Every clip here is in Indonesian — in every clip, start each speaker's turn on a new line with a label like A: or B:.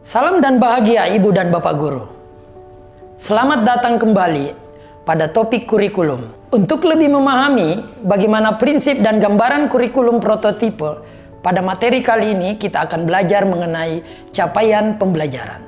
A: Salam dan bahagia Ibu dan Bapak Guru. Selamat datang kembali pada topik kurikulum. Untuk lebih memahami bagaimana prinsip dan gambaran kurikulum prototipe, pada materi kali ini kita akan belajar mengenai capaian pembelajaran.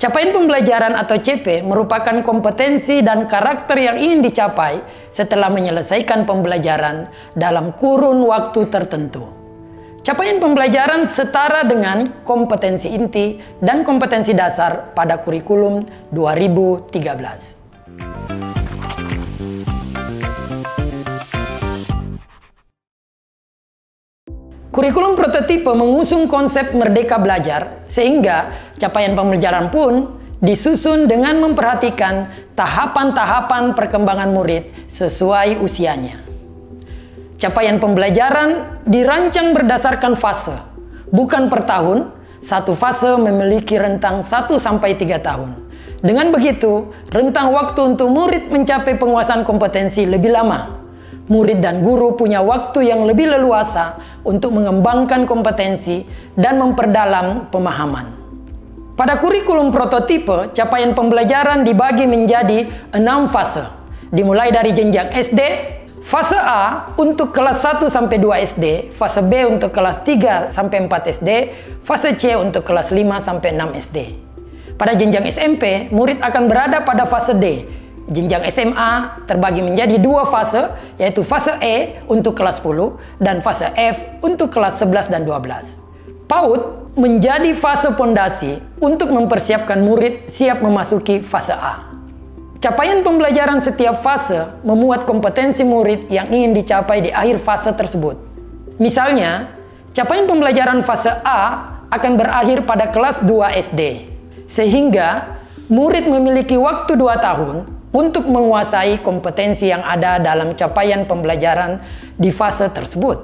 A: Capaian pembelajaran atau CP merupakan kompetensi dan karakter yang ingin dicapai setelah menyelesaikan pembelajaran dalam kurun waktu tertentu. Capaian pembelajaran setara dengan kompetensi inti dan kompetensi dasar pada kurikulum 2013. Kurikulum prototipe mengusung konsep merdeka belajar, sehingga capaian pembelajaran pun disusun dengan memperhatikan tahapan-tahapan perkembangan murid sesuai usianya. Capaian pembelajaran dirancang berdasarkan fase, bukan per tahun. Satu fase memiliki rentang 1-3 tahun. Dengan begitu, rentang waktu untuk murid mencapai penguasaan kompetensi lebih lama. Murid dan guru punya waktu yang lebih leluasa untuk mengembangkan kompetensi dan memperdalam pemahaman. Pada kurikulum prototipe, capaian pembelajaran dibagi menjadi 6 fase. Dimulai dari jenjang SD, fase A untuk kelas 1-2 SD, fase B untuk kelas 3-4 SD, fase C untuk kelas 5-6 SD. Pada jenjang SMP, murid akan berada pada fase D. Jenjang SMA terbagi menjadi 2 fase, yaitu fase E untuk kelas 10 dan fase F untuk kelas 11 dan 12. PAUD menjadi fase pondasi untuk mempersiapkan murid siap memasuki fase A. Capaian pembelajaran setiap fase memuat kompetensi murid yang ingin dicapai di akhir fase tersebut. Misalnya, capaian pembelajaran fase A akan berakhir pada kelas 2 SD, sehingga murid memiliki waktu 2 tahun untuk menguasai kompetensi yang ada dalam capaian pembelajaran di fase tersebut.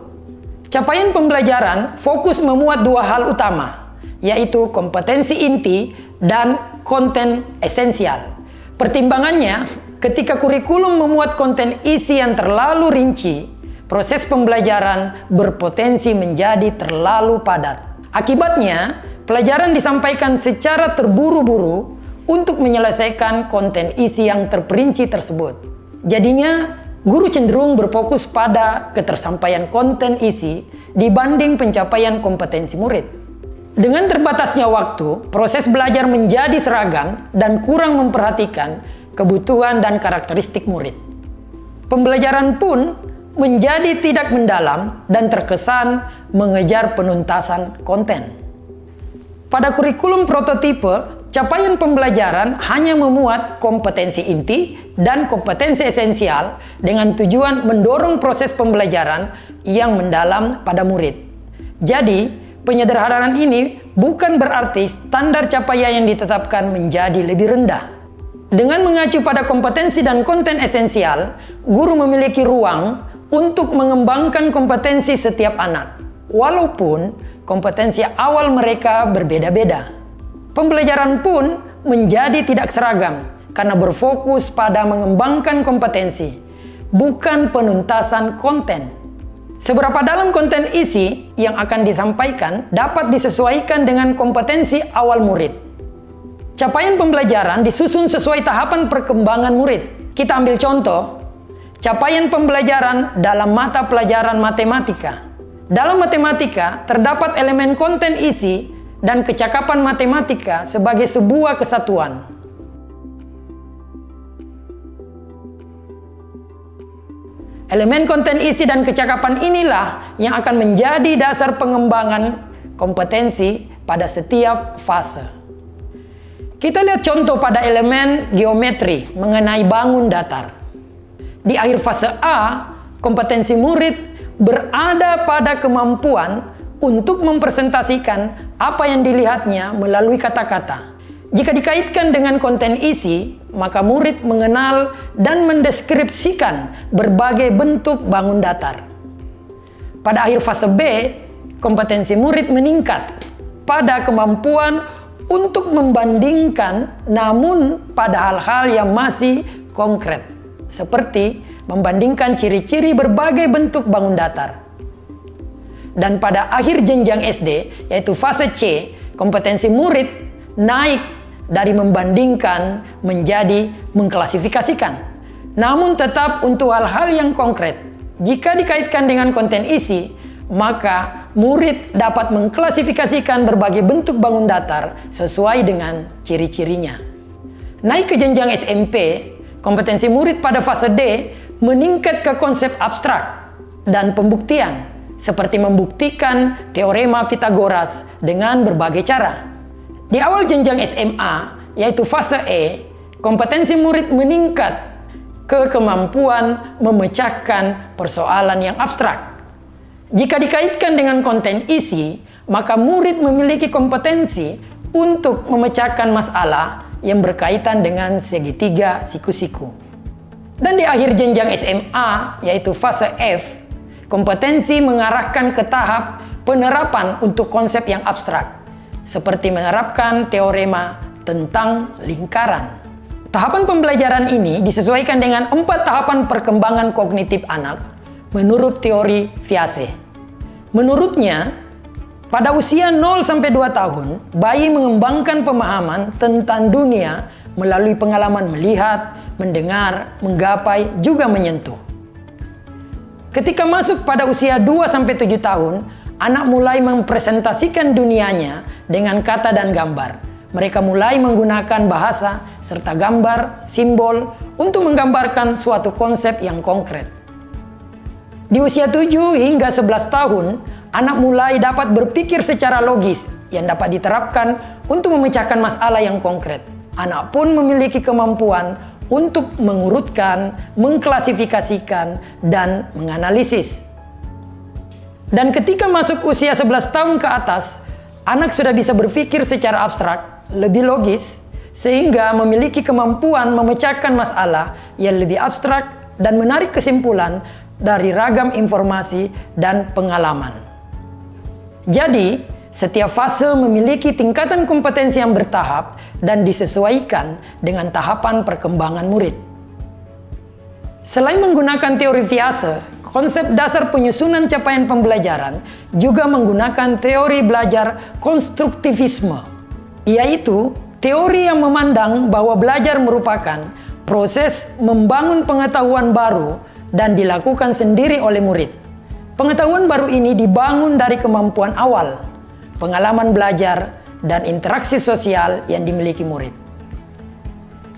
A: Capaian pembelajaran fokus memuat 2 hal utama, yaitu kompetensi inti dan konten esensial. Pertimbangannya, ketika kurikulum memuat konten isi yang terlalu rinci, proses pembelajaran berpotensi menjadi terlalu padat. Akibatnya, pelajaran disampaikan secara terburu-buru untuk menyelesaikan konten isi yang terperinci tersebut. Jadinya, guru cenderung berfokus pada ketersampaian konten isi dibanding pencapaian kompetensi murid. Dengan terbatasnya waktu, proses belajar menjadi seragam dan kurang memperhatikan kebutuhan dan karakteristik murid. Pembelajaran pun menjadi tidak mendalam dan terkesan mengejar penuntasan konten. Pada kurikulum prototipe, capaian pembelajaran hanya memuat kompetensi inti dan kompetensi esensial dengan tujuan mendorong proses pembelajaran yang mendalam pada murid. Jadi, penyederhanaan ini bukan berarti standar capaian yang ditetapkan menjadi lebih rendah. Dengan mengacu pada kompetensi dan konten esensial, guru memiliki ruang untuk mengembangkan kompetensi setiap anak, walaupun kompetensi awal mereka berbeda-beda. Pembelajaran pun menjadi tidak seragam karena berfokus pada mengembangkan kompetensi, bukan penuntasan konten. Seberapa dalam konten isi yang akan disampaikan dapat disesuaikan dengan kompetensi awal murid. Capaian pembelajaran disusun sesuai tahapan perkembangan murid. Kita ambil contoh, capaian pembelajaran dalam mata pelajaran matematika. Dalam matematika, terdapat elemen konten isi dan kecakapan matematika sebagai sebuah kesatuan. Elemen konten isi dan kecakapan inilah yang akan menjadi dasar pengembangan kompetensi pada setiap fase. Kita lihat contoh pada elemen geometri mengenai bangun datar. Di akhir fase A, kompetensi murid berada pada kemampuan untuk mempresentasikan apa yang dilihatnya melalui kata-kata. Jika dikaitkan dengan konten isi, maka murid mengenal dan mendeskripsikan berbagai bentuk bangun datar. Pada akhir fase B, kompetensi murid meningkat pada kemampuan untuk membandingkan, namun pada hal-hal yang masih konkret, seperti membandingkan ciri-ciri berbagai bentuk bangun datar. Dan pada akhir jenjang SD, yaitu fase C, kompetensi murid naik dari membandingkan menjadi mengklasifikasikan. Namun tetap untuk hal-hal yang konkret, jika dikaitkan dengan konten isi, maka murid dapat mengklasifikasikan berbagai bentuk bangun datar sesuai dengan ciri-cirinya. Naik ke jenjang SMP, kompetensi murid pada fase D meningkat ke konsep abstrak dan pembuktian, seperti membuktikan teorema Pythagoras dengan berbagai cara. Di awal jenjang SMA, yaitu fase E, kompetensi murid meningkat ke kemampuan memecahkan persoalan yang abstrak. Jika dikaitkan dengan konten isi, maka murid memiliki kompetensi untuk memecahkan masalah yang berkaitan dengan segitiga siku-siku. Dan di akhir jenjang SMA, yaitu fase F, kompetensi mengarahkan ke tahap penerapan untuk konsep yang abstrak, seperti menerapkan teorema tentang lingkaran. Tahapan pembelajaran ini disesuaikan dengan 4 tahapan perkembangan kognitif anak menurut teori Viase. Menurutnya, pada usia 0-2 tahun, bayi mengembangkan pemahaman tentang dunia melalui pengalaman melihat, mendengar, menggapai, juga menyentuh. Ketika masuk pada usia 2-7 tahun, anak mulai mempresentasikan dunianya dengan kata dan gambar. Mereka mulai menggunakan bahasa serta gambar, simbol untuk menggambarkan suatu konsep yang konkret. Di usia 7 hingga 11 tahun, anak mulai dapat berpikir secara logis yang dapat diterapkan untuk memecahkan masalah yang konkret. Anak pun memiliki kemampuan untuk mengurutkan, mengklasifikasikan, dan menganalisis. Dan ketika masuk usia 11 tahun ke atas, anak sudah bisa berpikir secara abstrak, lebih logis, sehingga memiliki kemampuan memecahkan masalah yang lebih abstrak dan menarik kesimpulan dari ragam informasi dan pengalaman. Jadi, setiap fase memiliki tingkatan kompetensi yang bertahap dan disesuaikan dengan tahapan perkembangan murid. Selain menggunakan teori Viase, konsep dasar penyusunan capaian pembelajaran juga menggunakan teori belajar konstruktivisme, yaitu teori yang memandang bahwa belajar merupakan proses membangun pengetahuan baru dan dilakukan sendiri oleh murid. Pengetahuan baru ini dibangun dari kemampuan awal, pengalaman belajar, dan interaksi sosial yang dimiliki murid.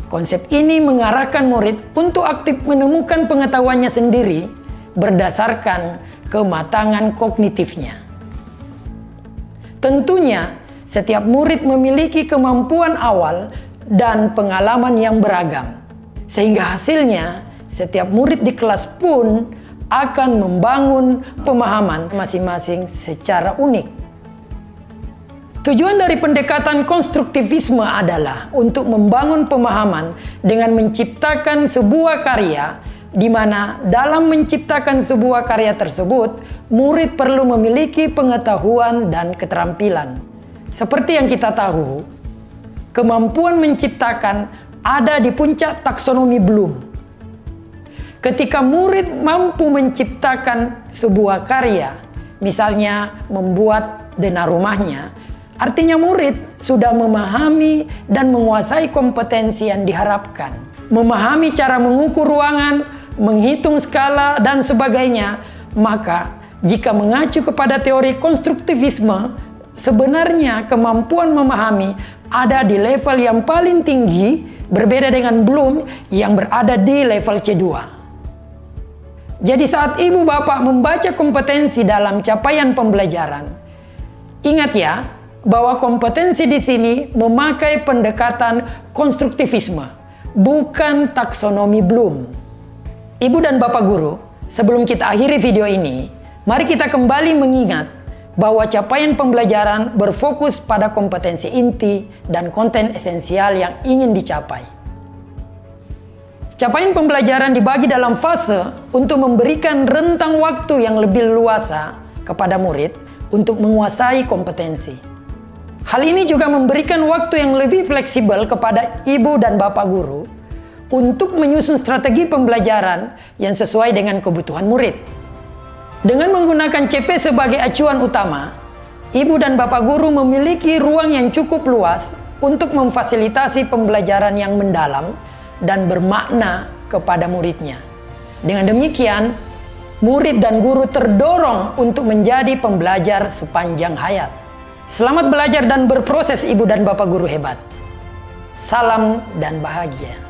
A: Konsep ini mengarahkan murid untuk aktif menemukan pengetahuannya sendiri berdasarkan kematangan kognitifnya. Tentunya, setiap murid memiliki kemampuan awal dan pengalaman yang beragam, sehingga hasilnya setiap murid di kelas pun akan membangun pemahaman masing-masing secara unik. Tujuan dari pendekatan konstruktivisme adalah untuk membangun pemahaman dengan menciptakan sebuah karya, di mana dalam menciptakan sebuah karya tersebut, murid perlu memiliki pengetahuan dan keterampilan. Seperti yang kita tahu, kemampuan menciptakan ada di puncak taksonomi Bloom. Ketika murid mampu menciptakan sebuah karya, misalnya membuat denah rumahnya, artinya murid sudah memahami dan menguasai kompetensi yang diharapkan. Memahami cara mengukur ruangan, menghitung skala, dan sebagainya. Maka, jika mengacu kepada teori konstruktivisme, sebenarnya kemampuan memahami ada di level yang paling tinggi, berbeda dengan Bloom yang berada di level C2. Jadi saat ibu bapak membaca kompetensi dalam capaian pembelajaran, ingat ya, bahwa kompetensi di sini memakai pendekatan konstruktivisme, bukan taksonomi Bloom. Ibu dan bapak guru, sebelum kita akhiri video ini, mari kita kembali mengingat bahwa capaian pembelajaran berfokus pada kompetensi inti dan konten esensial yang ingin dicapai. Capaian pembelajaran dibagi dalam fase untuk memberikan rentang waktu yang lebih luasa kepada murid untuk menguasai kompetensi. Hal ini juga memberikan waktu yang lebih fleksibel kepada ibu dan bapak guru untuk menyusun strategi pembelajaran yang sesuai dengan kebutuhan murid. Dengan menggunakan CP sebagai acuan utama, ibu dan bapak guru memiliki ruang yang cukup luas untuk memfasilitasi pembelajaran yang mendalam dan bermakna kepada muridnya. Dengan demikian, murid dan guru terdorong untuk menjadi pembelajar sepanjang hayat. Selamat belajar dan berproses Ibu dan Bapak guru hebat. Salam dan bahagia.